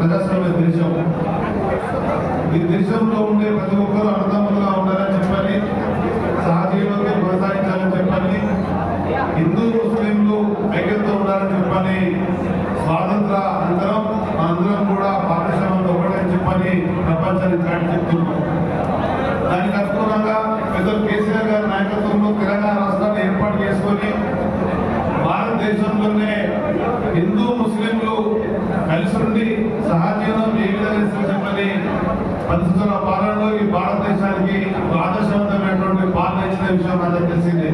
ప్రజాస్వామ్య దేశం. ఈ దేశంలో ఉండే ప్రతి ఒక్కరూ అన్నదమ్ములుగా ఉండాలని చెప్పని, సహజీవనంగా కొనసాగించాలని చెప్పని, హిందూ ముస్లింలు ఐక్యతతో ఉండాలని చెప్పని, స్వాతంత్ర అనంతరం అందరం కూడా పాఠశాలలో ఒకటని చెప్పని ప్రపంచానికి చాటి చెప్తున్నాం. దానికి అనుగుణంగా పెద్దలు కేసీఆర్ గారి నాయకత్వంలో తెలంగాణ రాష్ట్రాన్ని ఏర్పాటు చేసుకొని భారతదేశంలోనే హిందూ ముస్లింలు కలిసి ఉండి సహజీవనం ఏ విధంగా చెప్పని పరిస్థితుల పాలనలో ఈ భారతదేశానికి ఆదర్శవంతమైనటువంటి పాలన ఇచ్చిన విషయం నాకు తెలిసిందే.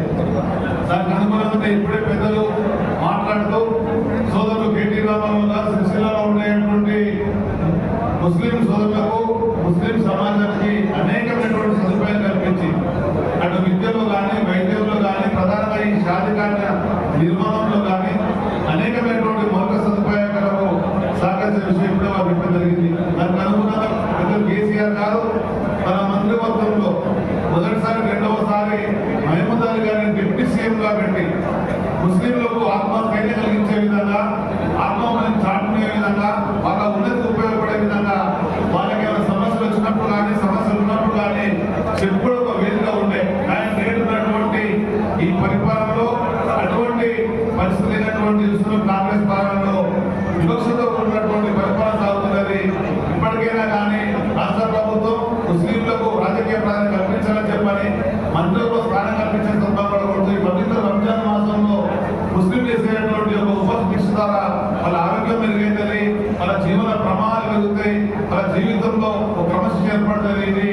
దానికి అనుగుణంగా ఇప్పుడే పెద్దలు మాట్లాడుతూ సోదరులు కేటీ రామారావు గారు సిరిసిల్లలో ఉండేటువంటి ముస్లిం సోదరులకు, ముస్లిం సమాజానికి అనేకమైనటువంటి సదుపాయాలు కల్పించి అటు విద్యలో కానీ, వైద్యంలో కానీ, ప్రధానంగా ఈ షాదికార్య నిర్మాణంలో కానీ అనేకమైనటువంటి మౌలిక సదుపాయాలకు సహకరించిన విషయం ఇప్పుడే వారు చెప్పడం జరిగింది. దానికి అనుగుణంగా పెద్దలు కేసీఆర్ గారు తన మంత్రివర్గంలో మొదటిసారి, రెండవసారి మహమూద్ అలీ గారిని డిప్యూటీ సీఎంగా పెట్టి ముస్లింలకు ఆత్మస్థైర్యం కలిగించే విధంగా, ఆత్మబలం చాటుకునే విధంగా, వాళ్ళ ఉన్నతికి ఉపయోగపడే విధంగా, వాళ్ళకి ఏమైనా సమస్యలు వచ్చినప్పుడు కానీ, సమస్యలు ఉన్నప్పుడు కానీ చెప్పుడు ఒక వేదిక ఉండే. ఆయన నేడున్నటువంటి ఈ పరిపాలనలో అటువంటి పరిస్థితి లేనటువంటి కాంగ్రెస్ పాలనలో వివక్షతో ఉన్నటువంటి పరిపాలన సాగుతున్నది. ఇప్పటికైనా కానీ రాష్ట్ర ప్రభుత్వం ముస్లింలకు రాజకీయ ప్రాధాన్యత కల్పించాలని చెప్పని, మంత్రులకు స్థానం కల్పించే సందర్భంలో పవిత్ర రంజాన్ మాసంలో ముస్లిం చేసేటువంటి ఒక ఉపశిక్ష ద్వారా వాళ్ళ ఆరోగ్యం మెరుగైతుంది, వాళ్ళ జీవన ప్రమాణాలు పెరుగుతాయి, వాళ్ళ జీవితంలో ఒక క్రమశిక్షణ ఏర్పడుతుంది. ఇది